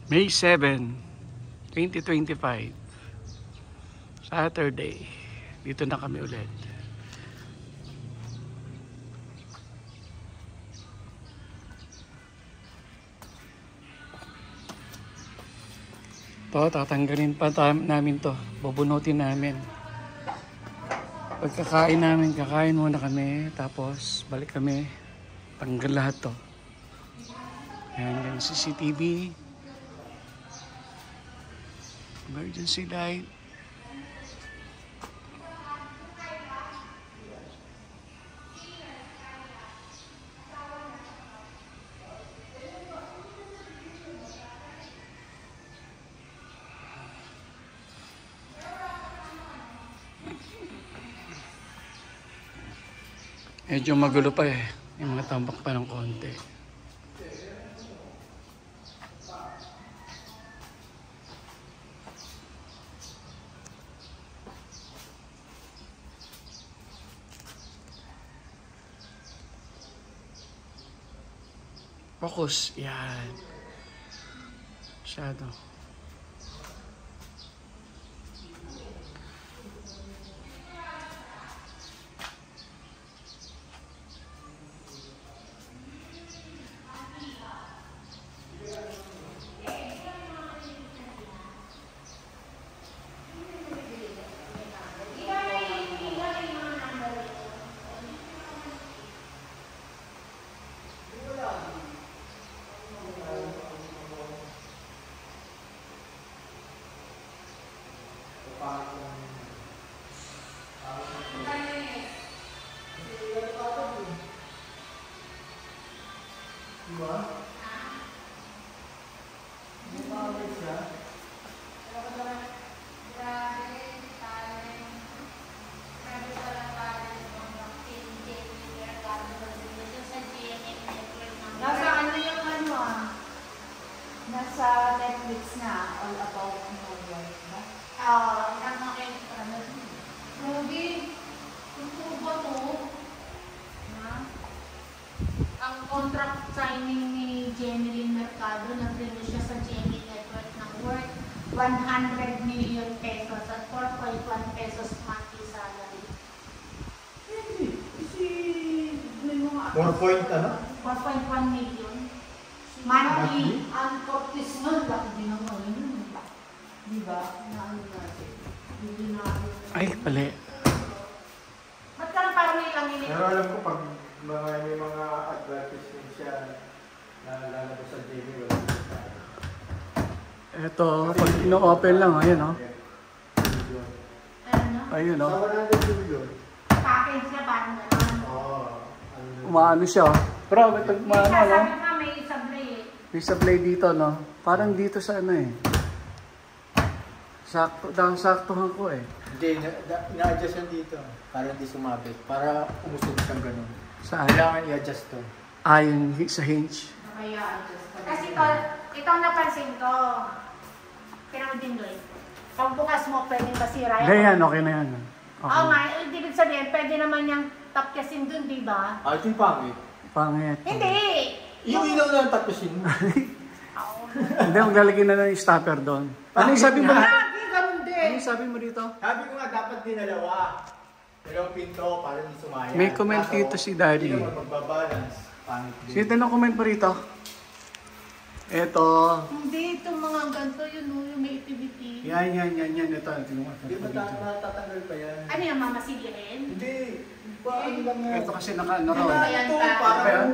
May 7, 2025, Saturday. Dito na kami ulit. To, tatanggalin pa namin to. Bubunutin namin. Pagkakain namin, kakain muna kami. Tapos, balik kami. Tanggal lahat to. Ayan yung CCTV. Emergency light. Medyo magulo pa eh. Yung mga tambak pa ng konti. Focus. Yan. Masyado. Nasa Netflix na, All About Movie. Movie, totoo ba to? Ang contract signing ni Jeneline Mercado, nag-renew siya sa GMA Network ng worth 100 million pesos at 4.1 pesos monthly salary. Kasi may mga 4.1 million. Monthly, ang Cortis nun, laki din ang mga yun. Diba? Naano natin. Hindi natin. Ay, pali. Ba't ka lang parang may langin ito? Pero alam ko pag may mga advertisement siya na lalabas sa TV, wala siya. Ito, pag ino-open lang, ayun o. Ano? Ayun o. Sa 100 million. Package na parang gano'n. Oo. Umaano siya o. Pero, ito, May ano, no? sasabi nga may sablay eh. May supply dito, no? Parang dito sa ano eh. Saktohan ko eh. Hindi, na-adjust yan dito. Para hindi sumabit. Para umusog siyang ganun. Saan? Kailangan i-adjust to. Yung sa hinge. Kaya adjust ka. Kasi itong napansin ko. Pinang din doon. Pag bukas mo, pwedeng basira Hindi yan, okay na yan. Okay. Oo nga, ibig sabihin, pwede naman yung tapyasin dun, di ba? Ito yung pangit. Pangit. Hindi! Yung ilaw na yung tapusin mo. Hindi, maglalagay na lang yung stopper doon. Ano yung sabi mo? Lagi, ganun din. Ano yung sabi mo dito? Sabi ko nga, dapat dinalawa. Dalawang pinto para hindi sumaya. May comment dito si Daddy. Hindi naman magbabalance. Pangit din. Sino tanong comment mo rito? Eto. Hindi, itong mga ganito, yung may activity. Yan. Ito, tinungan. Hindi ba matatanggal pa yan? Ano yung mamasigirin? Hindi. Ano lang yan? Ito kasi naka-ano raw. Ayan Ito, pa. parang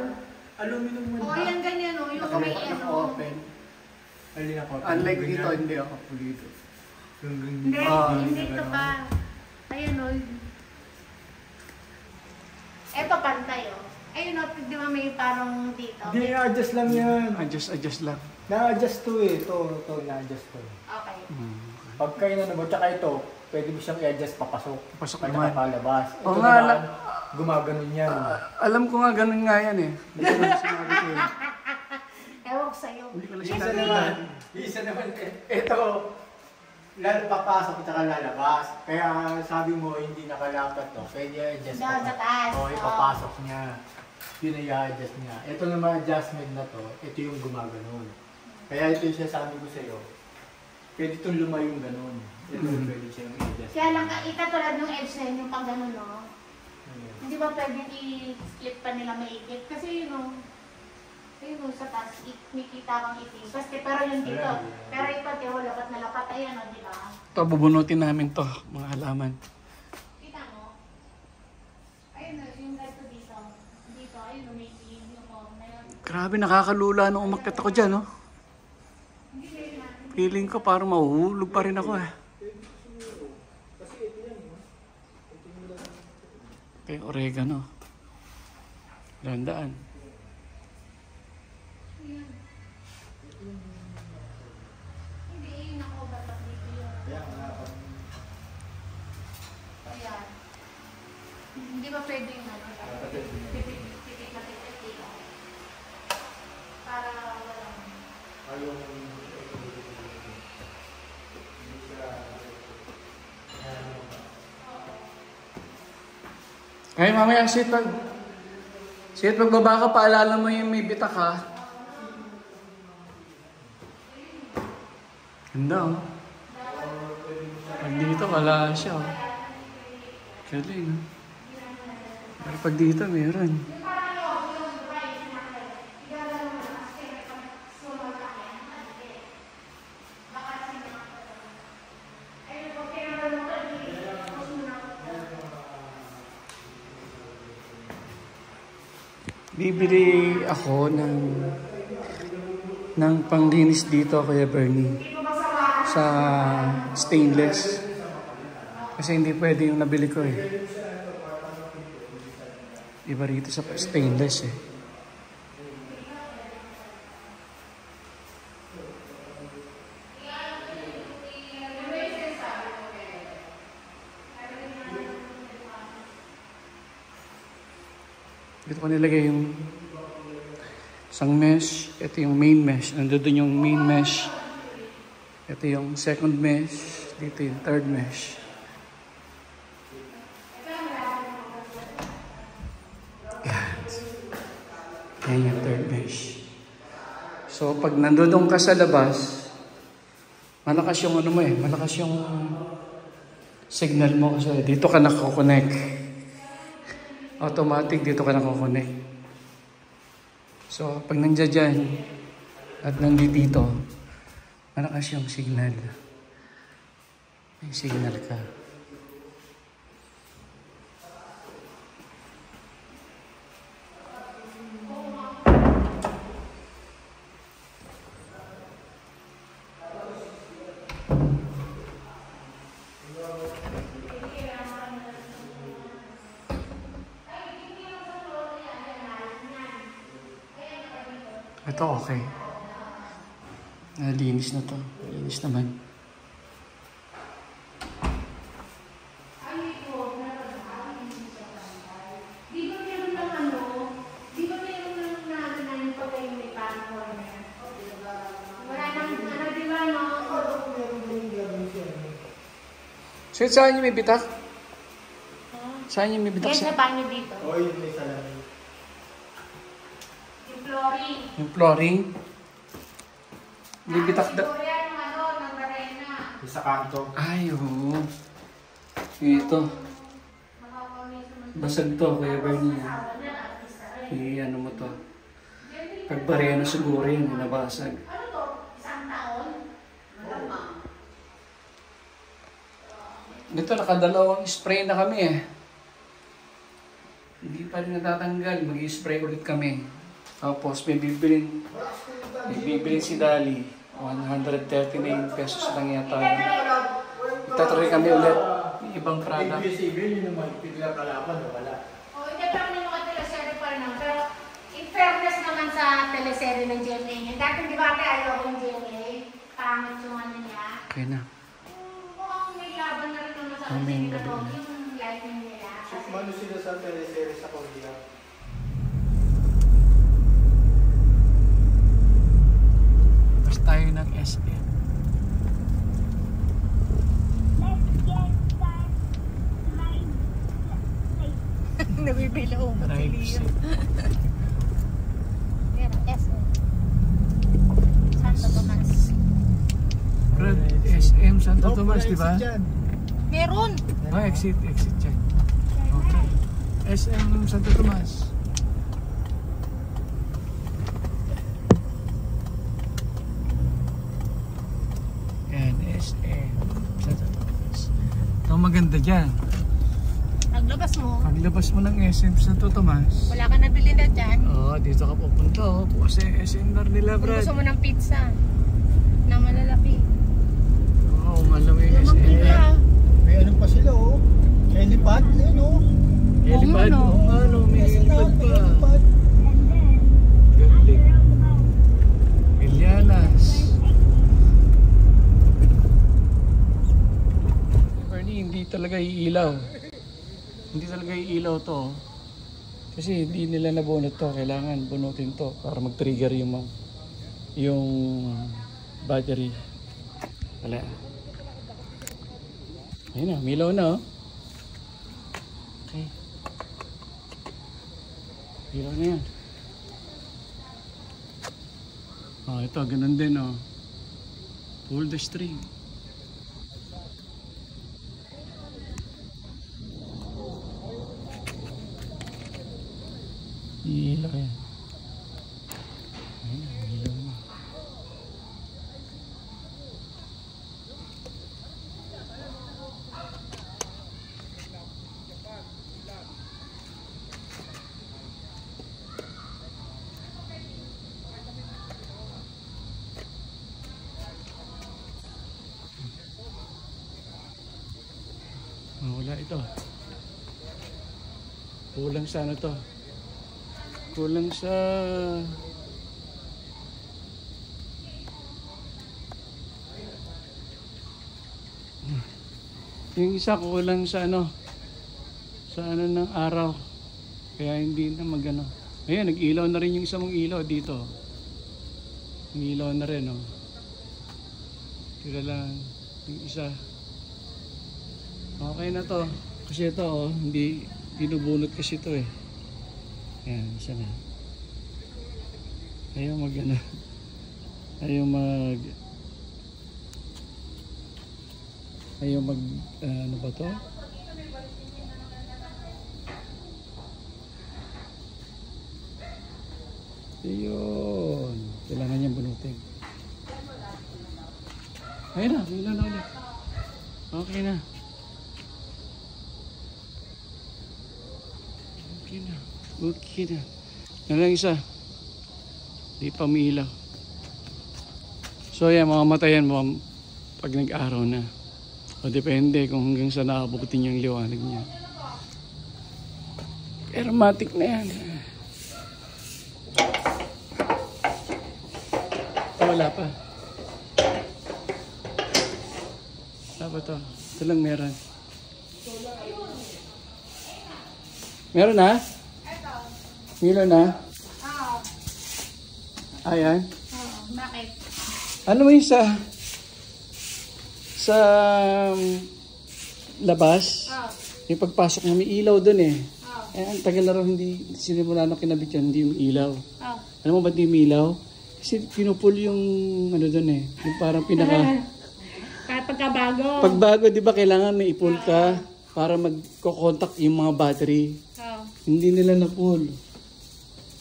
aluminum mo Oo, yan ganyan, yung may ano. Naka-open. Alin ako? Unlike dito, hindi ako dito. Hindi, hindi ito pa. Ayan o. Ito pantay o. Ayun o, di ba may parang dito? Hindi, na-adjust lang yan. Adjust lang. Na-adjust to eh. Ito, na-adjust to. Okay. Pagka yun ano mo, tsaka ito, pwede mo siyang i-adjust papasok. Papasok Pag naman. nakapalabas. Ito Oo nga, naman, gumaganon yan. Alam ko nga ganun nga yan eh. Hindi ko lang sinabi ko eh. Ewan ko sa'yo. Hindi ko lang Isa sinabi. naman, ito, papasok at saka lalabas. Kaya sabi mo, hindi nakalapat to. Pwede i-adjust Doon sa taas. Oo, ipapasok niya. Yun ay i-adjust niya. Ito naman adjustment na to, ito yung gumaganon. Kaya ito yung sasabi ko sa'yo. Pwede itong lumayong ganun. Ito pwede siyang i-adjust. Kaya lang, katulad ng edge na yun, yung pang ganun, no? Hindi ba pwedeng i-split pa nila maikit? Kasi yun, sa taas, may kita kang itim. Pero yun dito. Pero ito, tiyo, lapat na lapat. Ayan, o, di ba? Ito, bubunutin namin to, mga halaman. Kita mo? Ayun, yung ganito dito. Dito, ayun, may itim. Yung na yun. Grabe, nakakalula nung umakyat ako dyan, no? Feeling ko parang mahuhulog pa rin ako, eh. Okay, oregano. Landaan. Hindi, yun ako, batak dito yun. Ayan. Hindi ba pwede yung ano? Tipit na tipit dito. Para walang... Ay, mamaya, Sid, pagbaba ka, paalala mo yung may bitak, ha? Ganda, oh. Pag dito, wala siya, oh. Galing, oh. Pero pag dito, meron. Bibili ako ng panglinis dito, Kuya Bernie, sa stainless. Kasi hindi pwede yung nabili ko, eh. Iba rito sa stainless, eh. Dito ko nilagay yung isang mesh. Ito yung main mesh. Nandun yung main mesh. Ito yung second mesh. Dito yung third mesh. Yan yung third mesh. So, pag nandun ka sa labas, malakas yung ano mo, eh. Malakas yung signal mo. Kasi dito ka nakakonect. Automatic dito ka nakakonect. So, pag nandiyan dyan at nandito, malakas yung signal. May signal ka. Ito okay. Nalinis na to. Linis naman. Di ba meron ng ano? Di ba meron ng yung pagkain yung may parang corner? Wala nang ano, di ba, no? So, saan yung may bitak? Saan yung may bitak? Yes, na banyo dito. O, yun may salamin. Yung flooring. Yung flooring? May bitak Siguro yan, ng ano, ng barena. Yung sa kanto. Ay, oo. Ito. Basag to, Kuya Bernie. Ano mo to? Pag barena siguro yun, nabasag. Ano to? Isang taon? Malamang. Dito, nakadalawang spray na kami, eh. Hindi pa rin natatanggal. Mag-i-spray ulit kami. Tapos may bibilin si Dali. 139 pesos lang yata. Itatry kami ulit. Ibang product. Invisible, yun naman. Bigla kalaban, wala. O, hindi pa rin yung mga teleserye pa rin. Pero, in fairness naman sa teleserye ng GMA niya. Dati di ba ate ayaw ko yung GMA? Pangit yung ano niya. Okay na. Mukhang may laban na rin naman sa Amen. yung lighting nila. Kasi, Mano sila sa teleseries sa Korea? Tapos tayo ng SM. nabibila ko ba Drive safe. Pero, SM. Saan ba ito? SM Santo Oh, Tomas, wala di ba? exit dyan. Meron. Oh, exit dyan. Okay. SM Santo Tomas. Yan, SM Santo Tomas. Ito maganda dyan. Paglabas mo, Paglabas mo ng SM Santo Tomas, wala ka nabili na dyan. dito ka pupunta, Kasi SM na nila, Kung Brad. gusto mo ng pizza na malalaki. Malaki yung Lumang SM. pizza. May ano pa sila, oh. Helipad, yun, oh. Helipad, may Yes, helipad may pa. helipad. Galing. Ilianas. Bernie, hindi talaga iilaw. Hindi talaga iilaw to. Kasi hindi nila nabunot to. Kailangan bunutin to para mag-trigger yung battery. Wala. Ayun na, milaw na, Okay. Milaw na yan. Ito, ganun din, Pull the string. Ilaw yan. Ayun na, ilaw na. Wala ito. Kulang sa to. Kulang sa yung isa kulang sa ng araw. Kaya hindi na magano. Ayan, nag-ilaw na rin yung isa mong ilaw dito. Nag-ilaw na rin, Tira lang yung isa. Okay na to. Kasi ito, hindi binubunot kasi ito eh. Ayan, isa na. Ayaw mag ano ba to? Ayun. Kailangan niyang bunutin. Ayun na, wala na ulit. Okay na. Okay na. Yan lang isa. Di pa umiilaw. So yan, mamamatayan mo pag nag-araw na. O depende kung hanggang saan nakabutin yung liwanag niya. Aromatic na yan. Wala pa. Wala pa to. Ito lang meron. Meron na? Meron na? Oo. Ayan. Oo. Bakit? Ano mo yung sa labas? Oo. Yung pagpasok na may ilaw dun eh. Oo. Ang tagal na raw hindi sinimula na kinabit yan, hindi yung ilaw. Oo. Alam mo ba't yung ilaw? Kasi pinupul yung ano dun eh. Yung parang Kahit pagkabago. Pagbago, di ba kailangan may ipul ka para magko-contact yung mga battery. Oo. Hindi nila na-pull.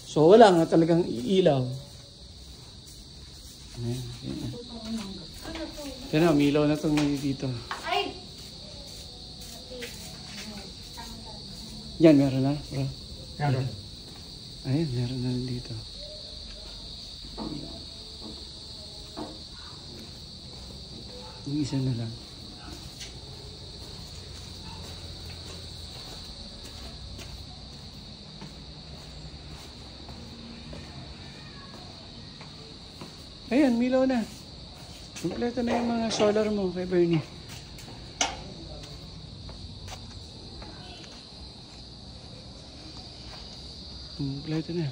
So wala nga talagang ilaw. Ayan. Kaya na, umilaw na itong dito. Ay! Yan, meron na. Bro. Meron. Ayan, meron na rin dito. Yung isa na lang. Ayan, milaw na. Kompleto na yung mga solar mo kay Bernie. Kompleto na.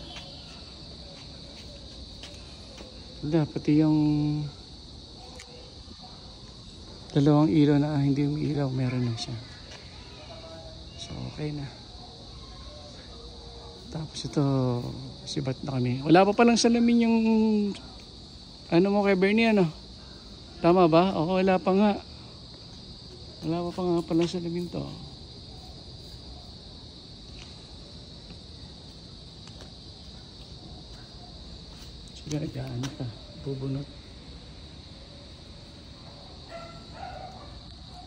Wala, pati yung dalawang ilaw na hindi yung ilaw, meron na siya. So, okay na. Tapos ito, sibat na kami. Wala pa palang salamin yung ano mo kay Bernie, ano? Tama ba? Oo, wala pa nga. Wala pa nga pala sa labing to. Sige, ano pa? Bubunot.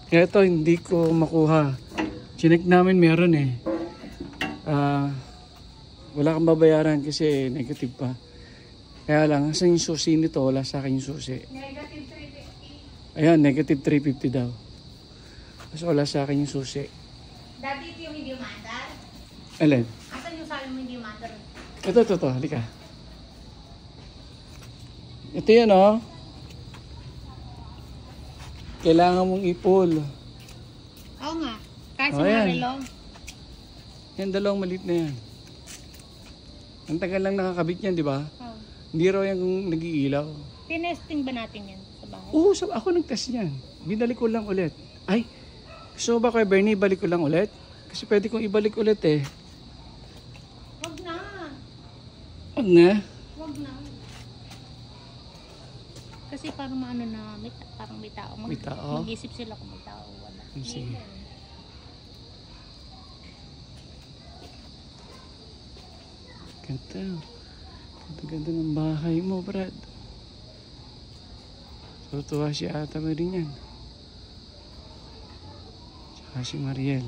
Kaya ito, hindi ko makuha. Chinek namin meron eh. Wala kang babayaran kasi negative pa. Kaya lang, asan yung susi nito? Wala sa akin yung susi. Negative 350. Ayan, negative 350 daw. Kasi wala sa akin yung susi. Dati ito yung hindi umaandar. Alin? Asan yung sabi mo hindi umaandar? Ito. Halika. Ito yan, oh. Kailangan mong ipul. Oo nga. Kahit sa Oh, mga yan. relo. Yan, dalawang maliit na yan. Ang tagal lang nakakabit yan, di ba? Oh. Hindi raw yan kung nag-iilaw. Tinesting ba natin yan sa bahay? Oo, ako nag-test yan. Binalik ko lang ulit. Ay, gusto mo ba kay Bernie, balik ko lang ulit? Kasi pwede kong ibalik ulit eh. Wag na. Wag na. Wag na. Kasi parang maano na, parang may tao. May tao? Mag-isip sila kung may tao o wala. Sige. Ganda. Ganda ng bahay mo, Brad. Tutuwa si Ata mo rin yan. Tsaka si Mariel.